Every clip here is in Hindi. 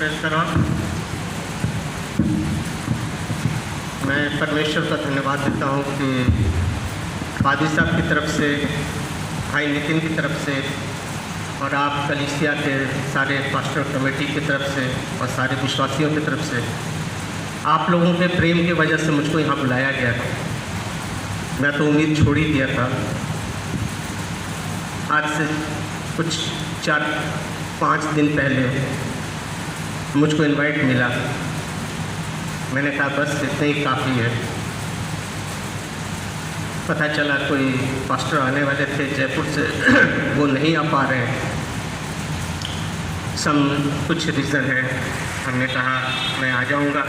Praise the Lord. मैं परमेश्वर का धन्यवाद देता हूँ कि पादी साहब की तरफ से, भाई नितिन की तरफ से और आप कलीसिया के सारे पास्टर कमेटी की तरफ से और सारे विश्वासियों की तरफ से आप लोगों के प्रेम की वजह से मुझको यहाँ बुलाया गया था। मैं तो उम्मीद छोड़ ही दिया था। आज से कुछ 4-5 दिन पहले मुझको इनवाइट मिला। मैंने कहा बस इतना ही काफ़ी है। पता चला कोई पास्टर आने वाले थे जयपुर से, वो नहीं आ पा रहे हैं। कुछ रीज़न है। हमने कहा मैं आ जाऊंगा।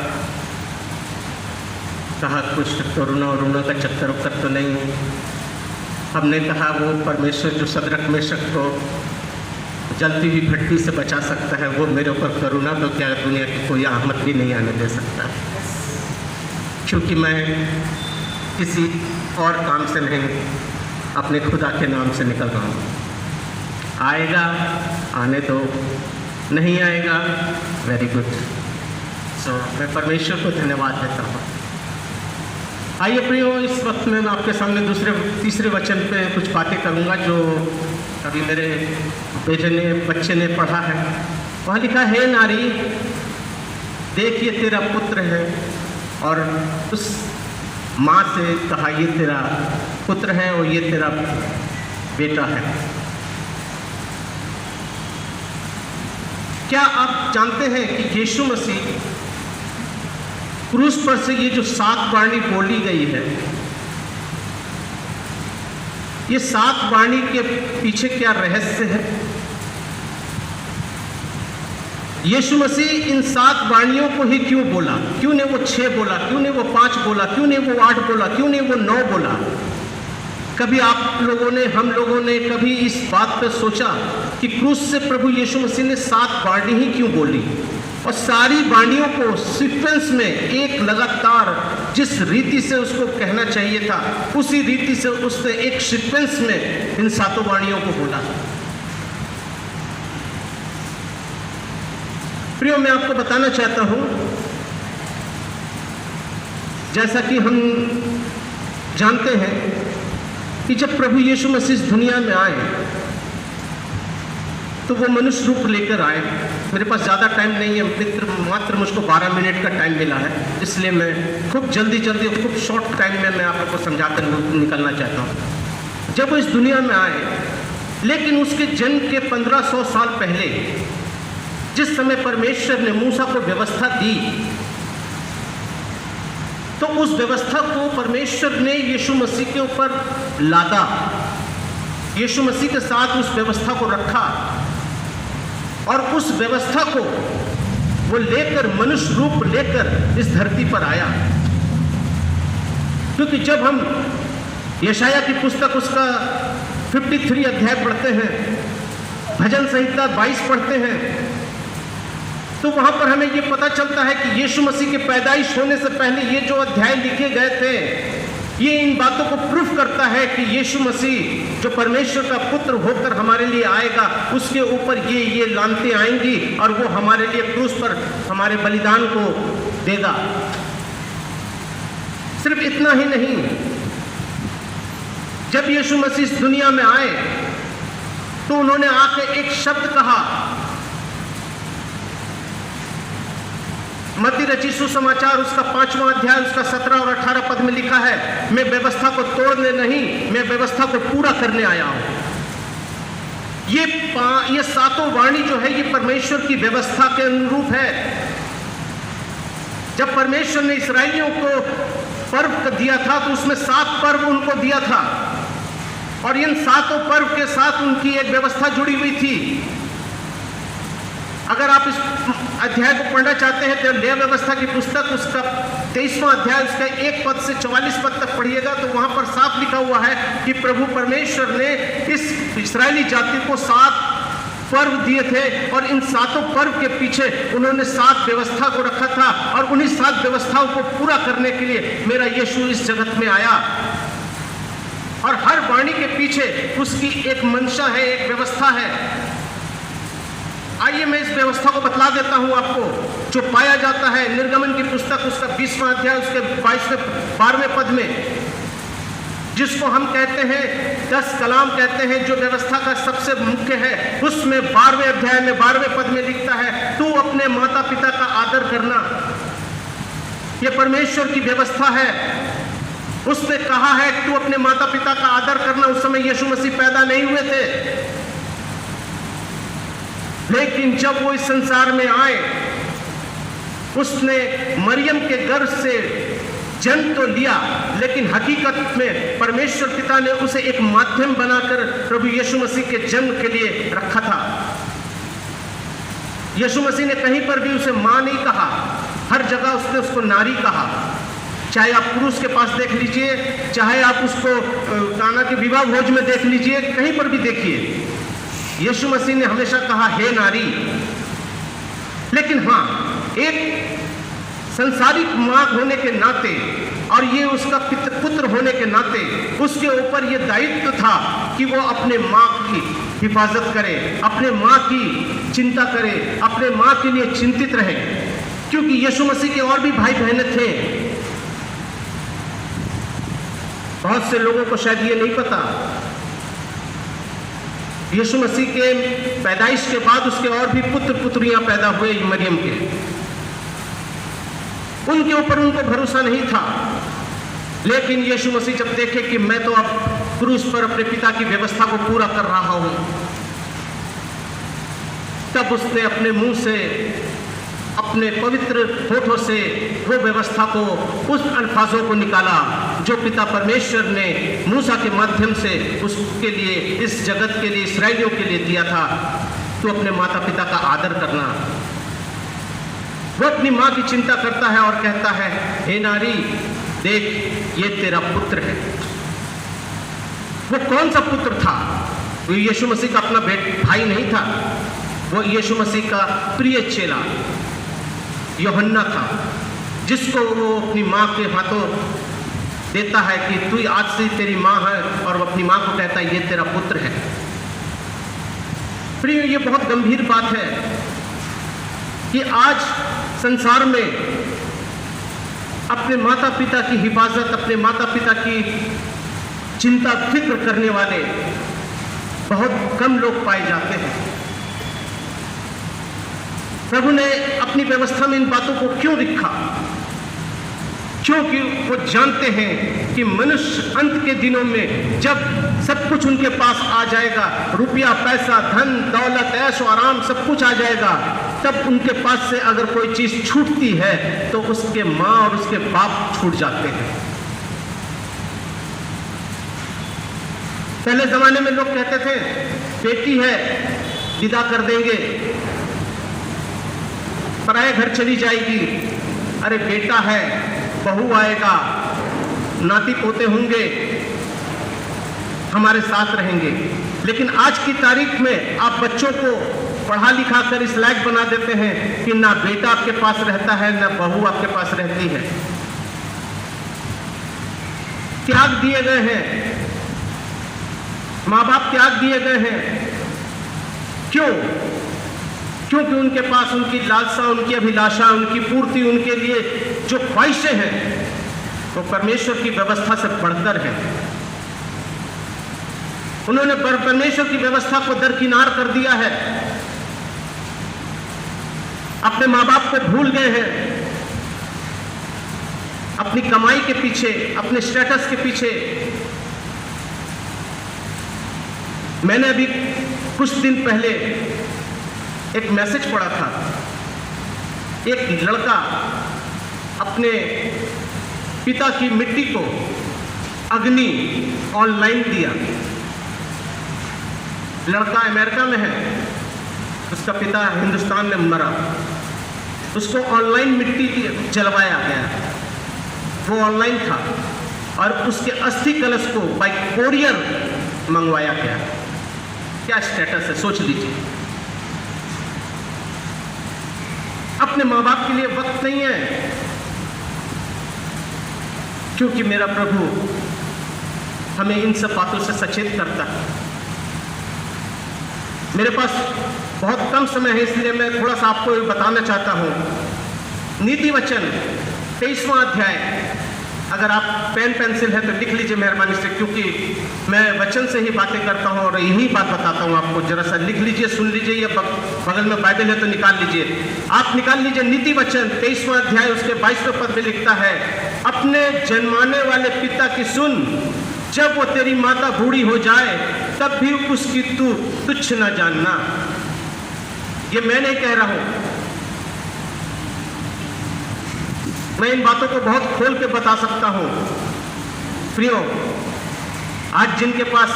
कहा कुछ कोरोना का चक्कर उक्कर तो नहीं। हमने कहा वो परमेश्वर जो सदरक मेशक को जलती हुई भट्टी से बचा सकता है, वो मेरे ऊपर करुणा तो क्या दुनिया की कोई आहमत भी नहीं आने दे सकता। क्योंकि मैं किसी और काम से नहीं, अपने खुदा के नाम से निकल रहा हूँ। आएगा आने दो, नहीं आएगा वेरी गुड। सो मैं परमेश्वर को धन्यवाद देता हूँ। आइए प्रियो, इस वक्त में मैं आपके सामने तीसरे वचन पे कुछ बातें करूँगा जो अभी मेरे बच्चे ने पढ़ा है। वहाँ लिखा है, नारी देख ये तेरा पुत्र है। और उस माँ से कहा ये तेरा पुत्र है और ये तेरा बेटा है। क्या आप जानते हैं कि यीशु मसीह क्रूस पर से ये जो 7 वाणी बोली गई है, ये 7 वाणी के पीछे क्या रहस्य है? यीशु मसीह इन 7 वाणियों को ही क्यों बोला? क्यों ने वो 6 बोला? क्यों ने वो 5 बोला? क्यों ने वो 8 बोला? क्यों ने वो 9 बोला? कभी आप लोगों ने, हम लोगों ने कभी इस बात पर सोचा कि क्रूस से प्रभु यीशु मसीह ने 7 वाणी ही क्यों बोली? और सारी वाणियों को सीक्वेंस में एक लगातार जिस रीति से उसको कहना चाहिए था, उसी रीति से उसने एक सीक्वेंस में इन 7 वाणियों को बोला। प्रियो, मैं आपको बताना चाहता हूं, जैसा कि हम जानते हैं कि जब प्रभु यीशु मसीह इस दुनिया में आए तो वो मनुष्य रूप लेकर आए। मेरे पास ज़्यादा टाइम नहीं है, मात्र मुझको 12 मिनट का टाइम मिला है, इसलिए मैं खूब जल्दी खूब शॉर्ट टाइम में मैं आप लोग को समझाकर निकलना चाहता हूँ। जब वो इस दुनिया में आए, लेकिन उसके जन्म के 1500 साल पहले जिस समय परमेश्वर ने मूसा को व्यवस्था दी, तो उस व्यवस्था को परमेश्वर ने यीशु मसीह के ऊपर लादा। यीशु मसीह के साथ उस व्यवस्था को रखा और उस व्यवस्था को वो लेकर, मनुष्य रूप लेकर इस धरती पर आया। क्योंकि जब हम यशाया की पुस्तक उसका 53 अध्याय पढ़ते हैं, भजन संहिता 22 पढ़ते हैं, तो वहां पर हमें ये पता चलता है कि यीशु मसीह के पैदाइश होने से पहले ये जो अध्याय लिखे गए थे, ये इन बातों को प्रूफ करता है कि यीशु मसीह जो परमेश्वर का पुत्र होकर हमारे लिए आएगा, उसके ऊपर ये लानतें आएंगी और वो हमारे लिए क्रूस पर हमारे बलिदान को देगा। सिर्फ इतना ही नहीं, जब यीशु मसीह इस दुनिया में आए तो उन्होंने आके एक शब्द कहा। मत्ती रची सुसमाचार उसका 5वां अध्याय उसका 17 और 18 पद में लिखा है, मैं व्यवस्था को तोड़ने नहीं, मैं व्यवस्था को पूरा करने आया हूं। ये 7 वाणी जो है, ये परमेश्वर की व्यवस्था के अनुरूप है। जब परमेश्वर ने इस्राएलियों को पर्व दिया था तो उसमें 7 पर्व उनको दिया था और इन 7 पर्व के साथ उनकी एक व्यवस्था जुड़ी हुई थी। अगर आप इस अध्याय को पढ़ना चाहते हैं तो लेव व्यवस्था की पुस्तक उसका 23वां अध्याय उसका 1 पद से 44 पद तक पढ़िएगा, तो वहां पर साफ लिखा हुआ है कि प्रभु परमेश्वर ने इस इस्राएली जाति को 7 पर्व दिए थे और इन 7 पर्व के पीछे उन्होंने 7 व्यवस्था को रखा था और उन्हीं 7 व्यवस्थाओं को पूरा करने के लिए मेरा यीशु इस जगत में आया। और हर वाणी के पीछे उसकी एक मंशा है, एक व्यवस्था है। आइए मैं इस व्यवस्था को बतला देता हूं आपको, जो पाया जाता है निर्गमन की पुस्तक उसका 20वां अध्याय उसके 12वें पद में, जिसको हम कहते हैं 10 कलाम कहते हैं, जो व्यवस्था का सबसे मुख्य है, उसमें 12वें अध्याय में 12वें पद में लिखता है, तू अपने माता पिता का आदर करना। यह परमेश्वर की व्यवस्था है। उसने कहा है कि तू अपने माता पिता का आदर करना। उस समय यीशु मसीह पैदा नहीं हुए थे, लेकिन जब वो इस संसार में आए, उसने मरियम के गर्भ से जन्म तो लिया, लेकिन हकीकत में परमेश्वर पिता ने उसे एक माध्यम बनाकर प्रभु यीशु मसीह के जन्म के लिए रखा था। यीशु मसीह ने कहीं पर भी उसे मां नहीं कहा, हर जगह उसने उसको नारी कहा। चाहे आप पुरुष के पास देख लीजिए, चाहे आप उसको काना के विवाह भोज में देख लीजिए, कहीं पर भी देखिए, यीशु मसीह ने हमेशा कहा हे नारी। लेकिन हाँ, एक संसारिक मां होने के नाते और ये उसका पुत्र होने के नाते उसके ऊपर ये दायित्व था कि वो अपने मां की हिफाजत करे, अपने मां की चिंता करे, अपने मां के लिए चिंतित रहे, क्योंकि यीशु मसीह के और भी भाई बहनें थे। बहुत से लोगों को शायद ये नहीं पता, यीशु मसीह के पैदाइश के बाद उसके और भी पुत्र पुत्रियां पैदा हुए मरियम के। उनके ऊपर उनको भरोसा नहीं था, लेकिन यीशु मसीह जब देखे कि मैं तो अब क्रूस पर अपने पिता की व्यवस्था को पूरा कर रहा हूं, तब उसने अपने मुंह से, अपने पवित्र होठों से वो व्यवस्था को, उस अल्फाजों को निकाला जो पिता परमेश्वर ने मूसा के माध्यम से उसके लिए, इस जगत के लिए, इस्राएलियों के लिए दिया था। तो अपने माता पिता का आदर करना। वो अपनी माँ की चिंता करता है और कहता है हे नारी, देख ये तेरा पुत्र है। वो कौन सा पुत्र था? वो यीशु मसीह का अपना भाई नहीं था, वो यीशु मसीह का प्रिय चेला यूहन्ना था, जिसको वो अपनी माँ के हाथों देता है कि तू आज से तेरी माँ है, और वो अपनी माँ को कहता है ये तेरा पुत्र है। प्रिय, ये बहुत गंभीर बात है कि आज संसार में अपने माता पिता की हिफाजत, अपने माता पिता की चिंता फिक्र करने वाले बहुत कम लोग पाए जाते हैं। प्रभु ने अपनी व्यवस्था में इन बातों को क्यों लिखा? क्योंकि वो जानते हैं कि मनुष्य अंत के दिनों में जब सब कुछ उनके पास आ जाएगा, रुपया, पैसा, धन, दौलत, ऐश और आराम सब कुछ आ जाएगा, तब उनके पास से अगर कोई चीज छूटती है तो उसके माँ और उसके बाप छूट जाते हैं। पहले जमाने में लोग कहते थे बेटी है विदा कर देंगे, पराये घर चली जाएगी, अरे बेटा है बहू आएगा, नाती पोते होंगे, हमारे साथ रहेंगे। लेकिन आज की तारीख में आप बच्चों को पढ़ा लिखा कर इस लायक बना देते हैं कि ना बेटा आपके पास रहता है, ना बहू आपके पास रहती है। त्याग दिए गए हैं, माँ बाप त्याग दिए गए हैं। क्यों? क्योंकि उनके पास उनकी लालसा, उनकी अभिलाषा, उनकी पूर्ति, उनके लिए जो ख्वाहिशें हैं वो परमेश्वर की व्यवस्था से बढ़कर है। उन्होंने परमेश्वर की व्यवस्था को दरकिनार कर दिया है, अपने माँ बाप को भूल गए हैं, अपनी कमाई के पीछे, अपने स्टेटस के पीछे। मैंने अभी कुछ दिन पहले एक मैसेज पढ़ा था, एक लड़का अपने पिता की मिट्टी को अग्नि ऑनलाइन दिया। लड़का अमेरिका में है, उसका पिता हिंदुस्तान में मरा, उसको ऑनलाइन मिट्टी जलवाया गया, वो ऑनलाइन था, और उसके अस्थि कलश को बाय कोरियर मंगवाया गया। क्या स्टेटस है सोच लीजिए। अपने माँ बाप के लिए वक्त नहीं है, क्योंकि मेरा प्रभु हमें इन सब बातों से सचेत करता है। मेरे पास बहुत कम समय है, इसलिए मैं थोड़ा सा आपको बताना चाहता हूँ। नीति वचन 23वां अध्याय, अगर आप पेन पेंसिल है तो लिख लीजिए मेहरबानी से, क्योंकि मैं वचन से ही बातें करता हूँ और यही बात बताता हूँ आपको। जरा सा लिख लीजिए, सुन लीजिए, या बगल में बाइबल है तो निकाल लीजिए। आप निकाल लीजिए नीति वचन 23वां अध्याय, उसके 22वें पद में लिखता है, अपने जन्माने वाले पिता की सुन, जब वो तेरी माता बूढ़ी हो जाए तब भी उसकी तू तुच्छ न जानना। ये मैं नहीं कह रहा हूं, मैं इन बातों को बहुत खोल के बता सकता हूं। प्रियो, आज जिनके पास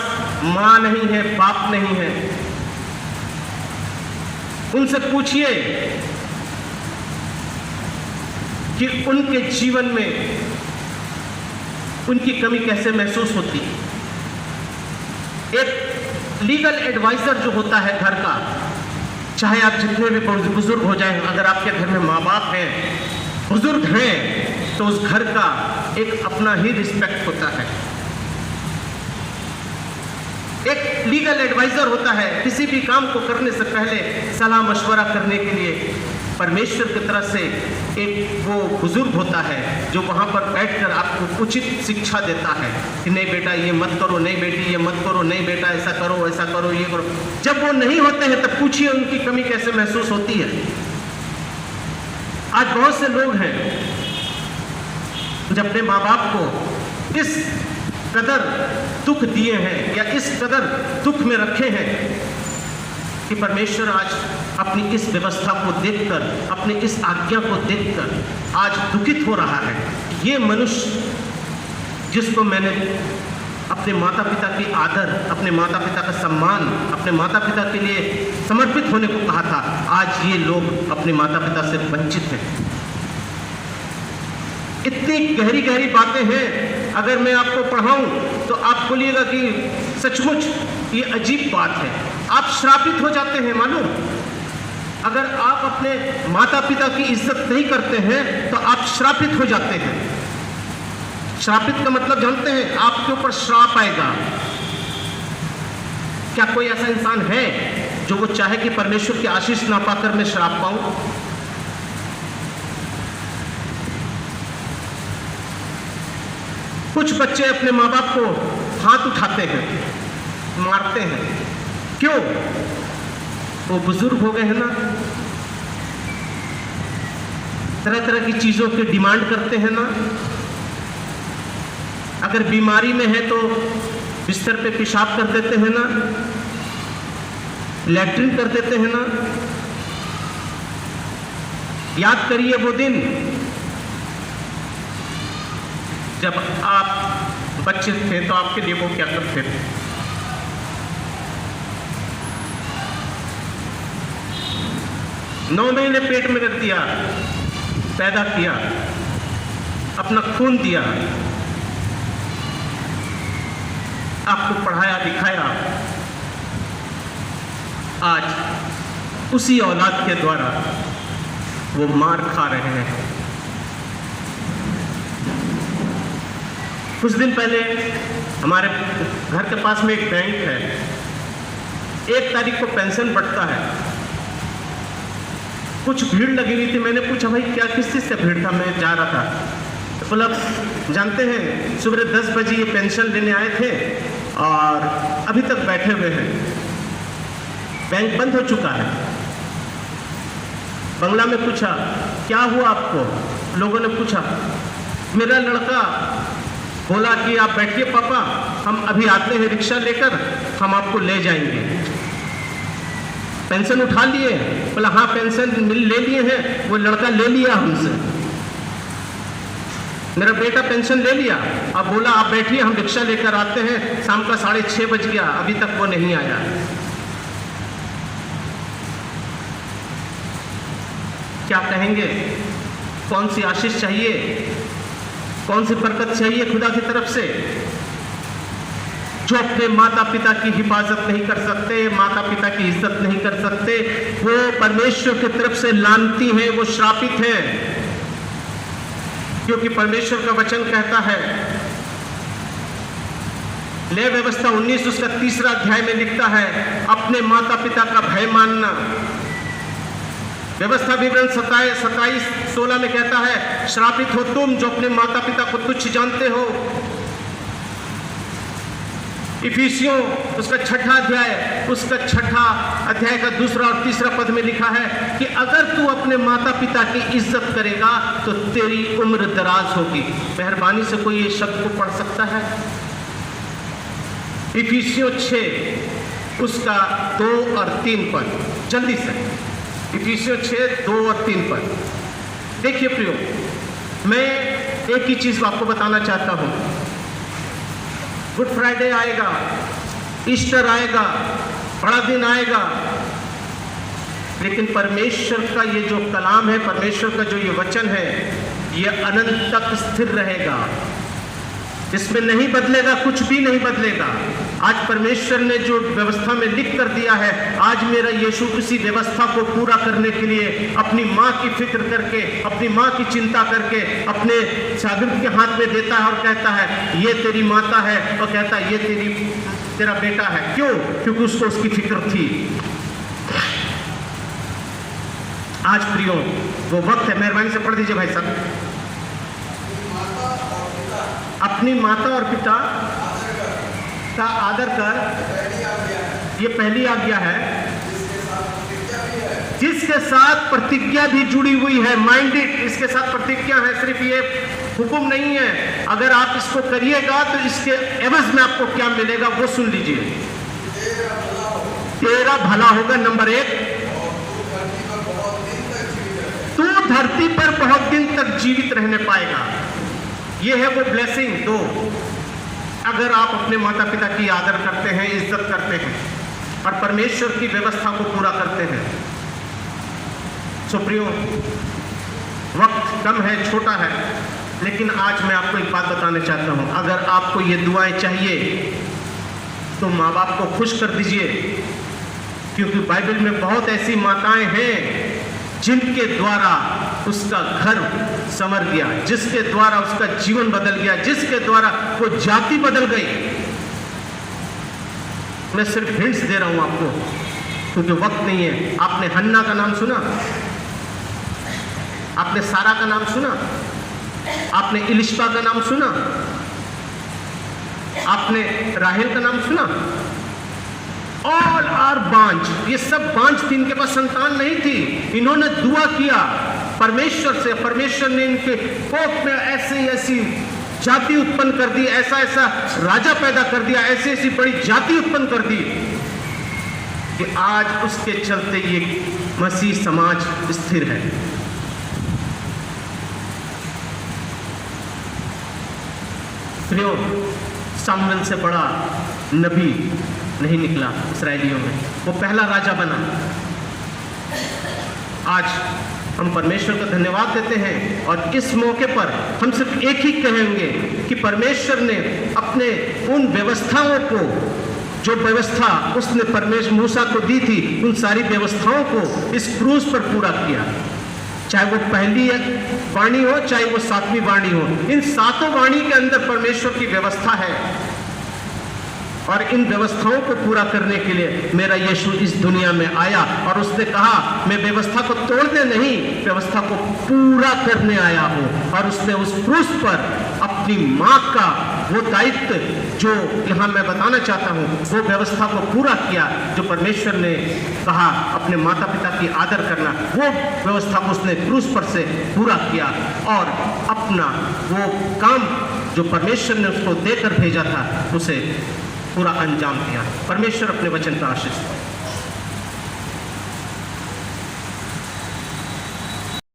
मां नहीं है, बाप नहीं है, उनसे पूछिए कि उनके जीवन में उनकी कमी कैसे महसूस होती। एक लीगल एडवाइजर जो होता है घर का, चाहे आप जितने भी बुजुर्ग हो जाएं, अगर आपके घर में माँ बाप हैं, बुजुर्ग हैं, तो उस घर का एक अपना ही रिस्पेक्ट होता है। एक लीगल एडवाइजर होता है, किसी भी काम को करने से पहले सलाह मशवरा करने के लिए परमेश्वर की तरफ से एक वो बुजुर्ग होता है जो वहाँ पर बैठकर आपको उचित शिक्षा देता है कि नहीं बेटा ये मत करो, नहीं बेटी ये मत करो, नहीं बेटा ऐसा करो, ऐसा करो, ये करो। जब वो नहीं होते हैं तब पूछिए उनकी कमी कैसे महसूस होती है। आज बहुत से लोग हैं जो अपने माँ बाप को इस कदर दुख दिए हैं या इस कदर दुख में रखे हैं कि परमेश्वर आज अपनी इस व्यवस्था को देखकर, अपनी इस आज्ञा को देखकर आज दुखित हो रहा है। ये मनुष्य जिसको मैंने अपने माता पिता की आदर, अपने माता पिता का सम्मान, अपने माता पिता के लिए समर्पित होने को कहा था, आज ये लोग अपने माता पिता से वंचित हैं। इतनी गहरी गहरी बातें हैं, अगर मैं आपको पढ़ाऊं तो आप बोलिएगा कि सचमुच ये अजीब बात है। आप श्रापित हो जाते हैं मालूम। अगर आप अपने माता पिता की इज्जत नहीं करते हैं तो आप श्रापित हो जाते हैं। श्रापित का मतलब जानते हैं, आपके ऊपर श्राप आएगा। क्या कोई ऐसा इंसान है जो वो चाहे कि परमेश्वर की आशीष ना पाकर मैं श्राप पाऊं? कुछ बच्चे अपने माँ बाप को हाथ उठाते हैं, मारते हैं। क्यों? वो बुजुर्ग हो गए हैं ना, तरह तरह की चीजों की डिमांड करते हैं ना। अगर बीमारी में है तो बिस्तर पे पेशाब कर देते हैं ना, लैट्रिन कर देते हैं ना। याद करिए वो दिन जब आप बच्चे थे तो आपके लिए वो क्या करते थे। 9 महीने पेट में रख दिया, पैदा किया, अपना खून दिया, आपको पढ़ाया लिखाया। आज उसी औलाद के द्वारा वो मार खा रहे हैं। कुछ दिन पहले हमारे घर के पास में एक बैंक है, 1 तारीख को पेंशन बढ़ता है। कुछ भीड़ लगी हुई थी। मैंने पूछा भाई क्या, किस चीज़ से भीड़ था? मैं जा रहा था तो बोला जानते हैं सुबह 10 बजे ये पेंशन लेने आए थे और अभी तक बैठे हुए हैं, बैंक बंद हो चुका है। बंगला में पूछा क्या हुआ आपको? लोगों ने पूछा, मेरा लड़का बोला कि आप बैठिए पापा, हम अभी आते हैं रिक्शा लेकर, हम आपको ले जाएंगे। पेंशन उठा लिए? बोला हाँ पेंशन ले लिए हैं। वो लड़का ले लिया हमसे, मेरा बेटा पेंशन ले लिया। अब बोला आप बैठिए, हम रिक्शा लेकर आते हैं। शाम का 6:30 बज गया, अभी तक वो नहीं आया। क्या कहेंगे? कौन सी आशीष चाहिए, कौन सी बरकत चाहिए खुदा की तरफ से? जो अपने माता पिता की हिफाजत नहीं कर सकते, माता पिता की इज्जत नहीं कर सकते, वो परमेश्वर की तरफ से लानती हैं, वो श्रापित हैं। क्योंकि परमेश्वर का वचन कहता है ले व्यवस्था 19 उसका 3 अध्याय में लिखता है अपने माता पिता का भय मानना। व्यवस्था विवरण 27-16 में कहता है श्रापित हो तुम जो अपने माता पिता को तुच्छ जानते हो। इफिसियों उसका 6 अध्याय, उसका 6 अध्याय का 2 और 3 पद में लिखा है कि अगर तू अपने माता पिता की इज्जत करेगा तो तेरी उम्र दराज होगी। मेहरबानी से कोई ये शब्द को पढ़ सकता है? इफिसियों 6 उसका 2 और 3 पद, जल्दी से। इफिसियों 6, 2 और 3 पद देखिए प्रियो, मैं एक ही चीज आपको बताना चाहता हूं। गुड फ्राइडे आएगा, ईस्टर आएगा, बड़ा दिन आएगा, लेकिन परमेश्वर का ये जो कलाम है, परमेश्वर का जो ये वचन है, ये अनंत तक स्थिर रहेगा। इसमें नहीं बदलेगा, कुछ भी नहीं बदलेगा। आज परमेश्वर ने जो व्यवस्था में लिख कर दिया है, आज मेरा यीशु उसी व्यवस्था को पूरा करने के लिए अपनी माँ की फिक्र करके, अपनी माँ की चिंता करके अपने शागिर्द के हाथ में देता है और कहता है ये तेरी माता है, और कहता है ये तेरा बेटा है। क्यों? क्योंकि उसको उसकी फिक्र थी। आज प्रियो वो वक्त है, मेहरबानी से पढ़ दीजिए भाई साहब। अपनी माता और पिता का आदर कर, ये पहली आज्ञा है, जिसके साथ प्रतिज्ञा भी जुड़ी हुई है। माइंडेड, इसके साथ प्रतिज्ञा है, सिर्फ ये हुक्म नहीं है। अगर आप इसको करिएगा तो इसके एवज में आपको क्या मिलेगा वो सुन लीजिए। तेरा भला होगा, नंबर 1, तू धरती पर बहुत दिन तक जीवित रहने पाएगा। ये है वो ब्लेसिंग। 2, अगर आप अपने माता पिता की आदर करते हैं, इज्जत करते हैं और परमेश्वर की व्यवस्था को पूरा करते हैं। सो प्रियो, वक्त कम है, छोटा है, लेकिन आज मैं आपको एक बात बताना चाहता हूं। अगर आपको ये दुआएं चाहिए तो माँ बाप को खुश कर दीजिए, क्योंकि बाइबल में बहुत ऐसी माताएं हैं जिनके द्वारा उसका घर संवर गया, जिसके द्वारा उसका जीवन बदल गया, जिसके द्वारा वो जाति बदल गई। मैं सिर्फ हिंट्स दे रहा हूं आपको, क्योंकि वक्त नहीं है। आपने हन्ना का नाम सुना? आपने सारा का नाम सुना? आपने इलिशबा का नाम सुना? आपने राहेल का नाम सुना? ऑल आर बांझ, ये सब बांझ थी, इनके पास संतान नहीं थी। इन्होंने दुआ किया परमेश्वर से, परमेश्वर ने इनके कोख में ऐसी जाति उत्पन्न कर दी, ऐसा राजा पैदा कर दिया, ऐसी बड़ी जाति उत्पन्न कर दी कि आज उसके चलते ये मसीह समाज स्थिर है। प्रियो, सामुएल से बड़ा नबी नहीं निकला इस्राएलियों में, वो पहला राजा बना। आज हम परमेश्वर का धन्यवाद देते हैं और इस मौके पर हम सिर्फ एक ही कहेंगे कि परमेश्वर ने अपने उन व्यवस्थाओं को, जो व्यवस्था उसने परमेश्वर मूसा को दी थी, उन सारी व्यवस्थाओं को इस क्रूज पर पूरा किया। चाहे वो पहली वाणी हो, चाहे वो 7वीं वाणी हो, इन 7 वाणी के अंदर परमेश्वर की व्यवस्था है। और इन व्यवस्थाओं को पूरा करने के लिए मेरा यीशु इस दुनिया में आया और उसने कहा मैं व्यवस्था को तोड़ने नहीं, व्यवस्था को पूरा करने आया हूँ। और उसने उस क्रूस पर अपनी माँ का वो दायित्व, जो यहाँ मैं बताना चाहता हूँ, वो व्यवस्था को पूरा किया। जो परमेश्वर ने कहा अपने माता पिता की आदर करना, वो व्यवस्था को उसने क्रूस पर से पूरा किया और अपना वो काम जो परमेश्वर ने उसको देकर भेजा था, उसे पूरा अंजाम दिया। परमेश्वर अपने वचन का आशीष